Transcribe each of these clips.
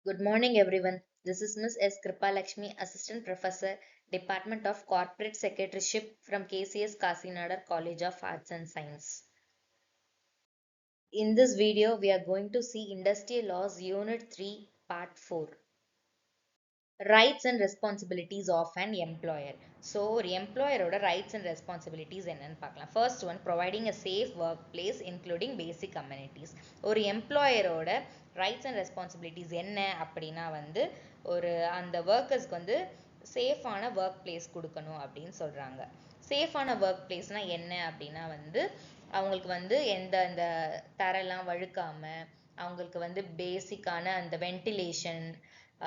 Good morning, everyone. This is Ms. S. Kripalakshmi, Assistant Professor, Department of Corporate Secretaryship from KCS Kasinadar College of Arts and Science. In this video, we are going to see Industrial Laws Unit 3, Part 4. Rights and responsibilities of an employer. So, ஒரு எம்ப்ளாயரோட rights and responsibilities என்னன்னு பார்க்கலாம். First one, providing அ safe work place including பேசிக் amenities. ஒரு எம்ப்ளாயரோட rights and responsibilities என்ன அப்படின்னா ஒரு அந்த ஒர்க்கர்ஸ்க்கு சேஃபான work place கொடுக்கணும் அப்படின்னு சொல்கிறாங்க. சேஃபான ஒர்க் பிளேஸ்னால் என்ன அப்படின்னா அவங்களுக்கு எந்த அந்த தரெல்லாம் வழுக்காமல் அவங்களுக்கு பேசிக்கான அந்த வென்டிலேஷன்,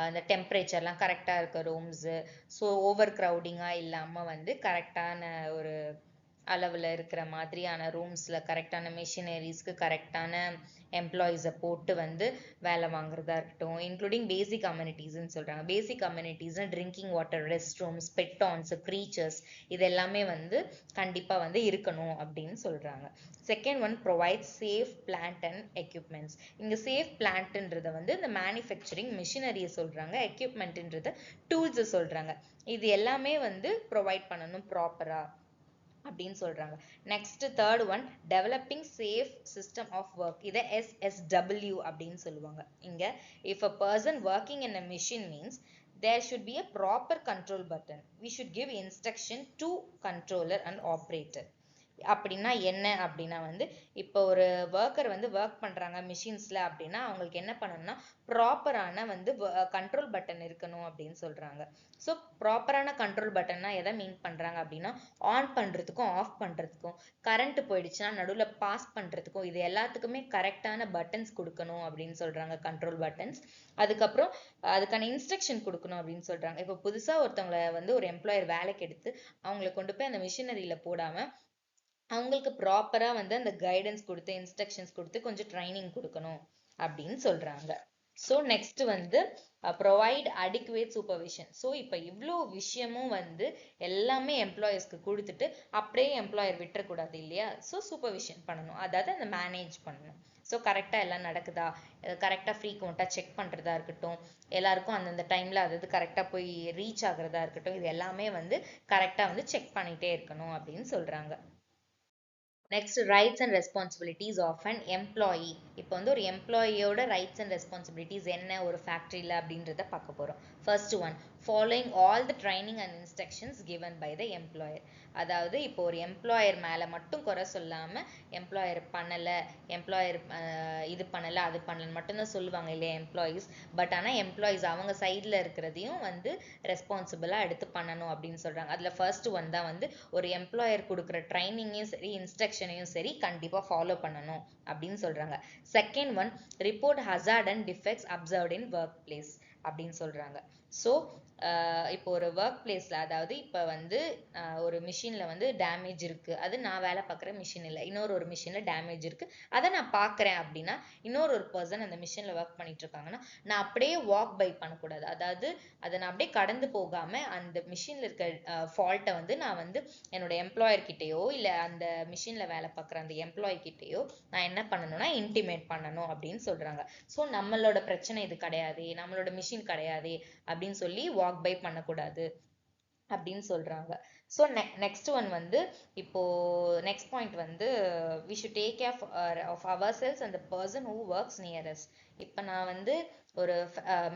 அந்த டெம்பரேச்சர்லாம் கரெக்டாக இருக்க ரூம்ஸு, ஸோ ஓவர் க்ரௌடிங்காக இல்லாமல் கரெக்டான ஒரு அளவில் இருக்கிற மாதிரியான ரூம்ஸில் கரெக்டான மிஷினரிஸ்க்கு கரெக்டான எம்ப்ளாயீஸை போட்டு வேலை வாங்குறதா இருக்கட்டும். இன்க்ளூடிங் பேசிக் கம்யூனிட்டிஸ்ன்னு சொல்கிறாங்க. பேசிக் கம்யூனிட்டிஸ்னால் ட்ரிங்கிங் வாட்டர், ரெஸ்ட் ரூம்ஸ், பெட்டான்ஸ், க்ரீச்சர்ஸ், இது எல்லாமே கண்டிப்பாக இருக்கணும் அப்படின்னு சொல்கிறாங்க. Second one, provide safe plant and equipments. இங்கே சேஃப் பிளான்ட்ன்றதை இந்த மேனுஃபேக்சரிங் மிஷினரியை சொல்கிறாங்க. எக்யூப்மெண்ட்ன்றத டூல்ஸை சொல்கிறாங்க. இது எல்லாமே ப்ரொவைட் பண்ணணும் ப்ராப்பராக அப்படின்னு சொல்றாங்க. Next third one, developing safe system of work. இதை SSW அப்படின்னு சொல்லுவாங்க. இங்க if a person working in a machine means there should be a proper control button. We should give instruction to controller and operator. அப்படின்னா என்ன அப்படின்னா இப்போ ஒரு worker work பண்ணுறாங்க மிஷின்ஸில் அப்படின்னா அவங்களுக்கு என்ன பண்ணணும்னா ப்ராப்பரான கண்ட்ரோல் பட்டன் இருக்கணும் அப்படின்னு சொல்கிறாங்க. ஸோ ப்ராப்பரான கண்ட்ரோல் பட்டன்னா எதை மீன் பண்ணுறாங்க அப்படின்னா ஆன் பண்ணுறதுக்கும் ஆஃப் பண்ணுறதுக்கும், கரண்ட் போயிடுச்சுன்னா நடுவில் பாஸ் பண்ணுறதுக்கும், இது எல்லாத்துக்குமே கரெக்டான பட்டன்ஸ் கொடுக்கணும் அப்படின்னு சொல்கிறாங்க, கண்ட்ரோல் பட்டன்ஸ். அதுக்கப்புறம் அதுக்கான இன்ஸ்ட்ரக்ஷன் கொடுக்கணும் அப்படின்னு சொல்கிறாங்க. இப்போ புதுசாக ஒருத்தவங்களை ஒரு எம்ப்ளாயர் வேலைக்கு எடுத்து அவங்களை கொண்டு போய் அந்த மிஷினரியில் போடாமல் அவங்களுக்கு ப்ராப்பராக அந்த கைடன்ஸ் கொடுத்து இன்ஸ்ட்ரக்ஷன்ஸ் கொடுத்து கொஞ்சம் ட்ரைனிங் கொடுக்கணும் அப்படின்னு சொல்கிறாங்க. So next provide adequate supervision. So இப்போ இவ்வளோ விஷயமும் எல்லாமே எம்ப்ளாயர்ஸ்க்கு கொடுத்துட்டு அப்படியே எம்ப்ளாயர் விட்டுறக்கூடாது இல்லையா? ஸோ சூப்பர்விஷன் பண்ணணும், அதாவது அந்த மேனேஜ் பண்ணணும். ஸோ கரெக்டாக எல்லாம் நடக்குதா, கரெக்டாக ஃப்ரீக்வெண்ட்டாக செக் பண்ணுறதா இருக்கட்டும், எல்லாருக்கும் அந்தந்த டைமில் அதாவது கரெக்டாக போய் ரீச் ஆகுறதா இருக்கட்டும், இது எல்லாமே கரெக்டாக செக் பண்ணிகிட்டே இருக்கணும் அப்படின்னு சொல்கிறாங்க. Next, rights and responsibilities of an employee. இப்போ ஒரு எம்ப்ளாயியோட ரைட்ஸ் அண்ட் ரெஸ்பான்சிபிலிட்டிஸ் என்ன ஒரு ஃபேக்ட்ரியில் அப்படின்றத பார்க்க போகிறோம். First one, following all the training and instructions given by the employer. அதாவது இப்போ ஒரு எம்ப்ளாயர் மேலே மட்டும் குறை சொல்லாமல் எம்ப்ளாயர் பண்ணலை, எம்ப்ளாயர் இது பண்ணலை அது பண்ணலன்னு மட்டும்தான் சொல்லுவாங்க இல்லையா எம்ப்ளாயீஸ். பட் ஆனால் எம்ப்ளாயீஸ் அவங்க சைடில் இருக்கிறதையும் ரெஸ்பான்சிபிளாக எடுத்து பண்ணணும் அப்படின்னு சொல்கிறாங்க. அதில் ஃபர்ஸ்ட் ஒன் தான் ஒரு எம்ப்ளாயர் கொடுக்குற ட்ரைனிங்கையும் சரி இன்ஸ்ட்ரக்ஷனையும் சரி கண்டிப்பாக ஃபாலோ பண்ணணும் அப்படின்னு சொல்கிறாங்க. Second one, report hazard and defects observed in work place அப்படின்னு சொல்கிறாங்க. ஸோ இப்போ ஒரு ஒர்க் பிளேஸில், அதாவது இப்போ ஒரு மிஷினில் டேமேஜ் இருக்குது, அது நான் வேலை பார்க்குற மிஷின் இல்லை, ஒரு மிஷினில் டேமேஜ் இருக்குது, அதை நான் பார்க்குறேன் அப்படின்னா ஒரு பர்சன் அந்த மிஷினில் ஒர்க் பண்ணிட்டு இருக்காங்கன்னா நான் அப்படியே வாக் பை பண்ணக்கூடாது. அதாவது அதை நான் அப்படியே கடந்து போகாமல் அந்த மிஷினில் இருக்க ஃபால்ட்டை நான் என்னோட எம்ப்ளாயர்கிட்டயோ இல்லை அந்த மிஷினில் வேலை பார்க்குற அந்த எம்ப்ளாயி கிட்டேயோ நான் என்ன பண்ணணும்னா இன்டிமேட் பண்ணணும் அப்படின்னு சொல்கிறாங்க. ஸோ நம்மளோட பிரச்சனை இது கிடையாது, நம்மளோட மிஷின் கிடையாது அப்படின்னு சொல்லி வாக் பை பண்ணக்கூடாது அப்படின்னு சொல்றாங்க. ஸோ நெக்ஸ்ட் ஒன் இப்போ next point we should take care of ourselves and the person who works near us. இப்போ நான் ஒரு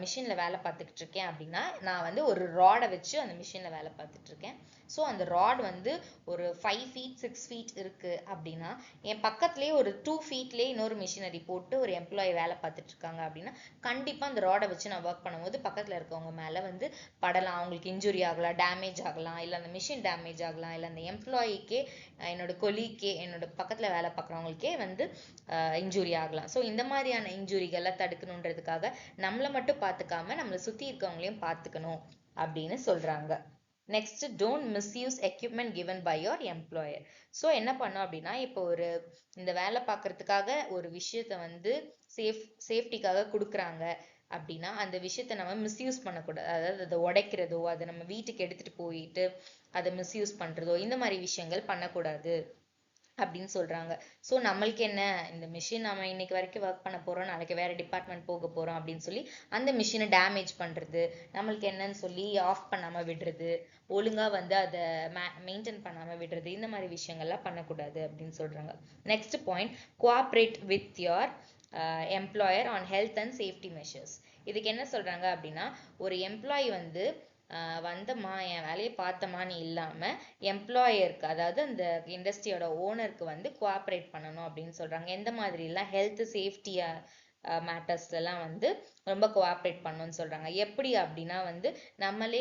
மிஷினில் வேலை பார்த்துக்கிட்டு இருக்கேன் அப்படின்னா நான் ஒரு ராடை வச்சு அந்த மிஷினில் வேலை பார்த்துட்டு இருக்கேன். ஸோ அந்த ராட் ஒரு 5 feet 6 feet இருக்குது அப்படின்னா என் பக்கத்துலேயே ஒரு 2 feetலேயே இன்னொரு மிஷினரி போட்டு ஒரு எம்ப்ளாயி வேலை பார்த்துட்டு இருக்காங்க அப்படின்னா கண்டிப்பாக அந்த ராடை வச்சு நான் ஒர்க் பண்ணும்போது பக்கத்தில் இருக்கவங்க மேலே படலாம், அவங்களுக்கு இன்ஜுரி ஆகலாம், டேமேஜ் ஆகலாம், இல்லை அந்த மிஷின் டேமேஜ் ஆகலாம், இல்லை அந்த எம்ப்ளாயிக்கே, என்னோட கொலீக்கே, என்னோட பக்கத்தில் வேலை பார்க்குறவங்களுக்கே இன்ஜுரி ஆகலாம். ஸோ இந்த மாதிரியான இன்ஜுரிகளை தடுக்கணுன்றதுக்காக நம்மளை மட்டும் பார்த்துக்காம நம்மளை சுற்றி இருக்கவங்களையும் பார்த்துக்கணும் அப்படின்னு சொல்கிறாங்க. Next, don't misuse equipment given by your employer. So என்ன பண்ணோம் அப்படின்னா இப்போ இந்த வேலை பார்க்கறதுக்காக ஒரு விஷயத்த சேஃப்டிக்காக கொடுக்குறாங்க அப்படின்னா அந்த விஷயத்த நம்ம மிஸ்யூஸ் பண்ணக்கூடாது. அதாவது அதை உடைக்கிறதோ, அதை நம்ம வீட்டுக்கு எடுத்துட்டு போயிட்டு அதை மிஸ்யூஸ் பண்றதோ, இந்த மாதிரி விஷயங்கள் பண்ணக்கூடாது அப்படின்னு சொல்றாங்க. ஸோ நம்மளுக்கு என்ன, இந்த மிஷின் நம்ம இன்னைக்கு வரைக்கும் ஒர்க் பண்ண போறோம், நாளைக்கு வேற டிபார்ட்மெண்ட் போக போறோம் அப்படின்னு சொல்லி அந்த மிஷினை டேமேஜ் பண்றது, நம்மளுக்கு என்னன்னு சொல்லி ஆஃப் பண்ணாம விடுறது, ஒழுங்கா வந்து அதை மெயின்டைன் பண்ணாம விடுறது, இந்த மாதிரி விஷயங்கள்லாம் பண்ணக்கூடாது அப்படின்னு சொல்றாங்க. Next point, cooperate with your employer on health and safety measures. இதுக்கு என்ன சொல்றாங்க அப்படின்னா, ஒரு எம்ப்ளாயி வந்து வந்தமா என் வேலையை பார்த்தமான்னு இல்லாமல் எம்ப்ளாயருக்கு, அதாவது அந்த இண்டஸ்ட்ரியோட ஓனருக்கு வந்து கோஆப்ரேட் பண்ணணும் அப்படின்னு சொல்கிறாங்க. எந்த மாதிரிலாம் ஹெல்த் சேஃப்டியா மேட்டர்ஸ்லாம் வந்து ரொம்ப கோஆப்ரேட் பண்ணணும்னு சொல்கிறாங்க. எப்படி அப்படின்னா வந்து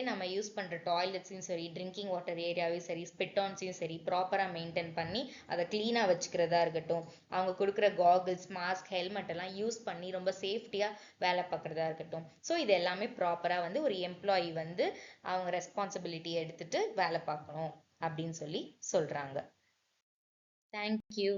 நம்ம யூஸ் பண்ணுற டாய்லெட்ஸையும் சரி, ட்ரிங்கிங் வாட்டர் ஏரியாவையும் சரி, ஸ்பிட்டான்ஸையும் சரி ப்ராப்பராக மெயின்டைன் பண்ணி அதை க்ளீனாக வச்சுக்கிறதா இருக்கட்டும், அவங்க கொடுக்குற காகிள்ஸ், மாஸ்க், ஹெல்மெட் எல்லாம் யூஸ் பண்ணி ரொம்ப சேஃப்டியாக வேலை பார்க்குறதா இருக்கட்டும். ஸோ இது எல்லாமே ப்ராப்பராக வந்து ஒரு எம்ப்ளாயி வந்து அவங்க ரெஸ்பான்சிபிலிட்டி எடுத்துட்டு வேலை பார்க்கணும் அப்படின்னு சொல்லி சொல்றாங்க. தேங்க்யூ.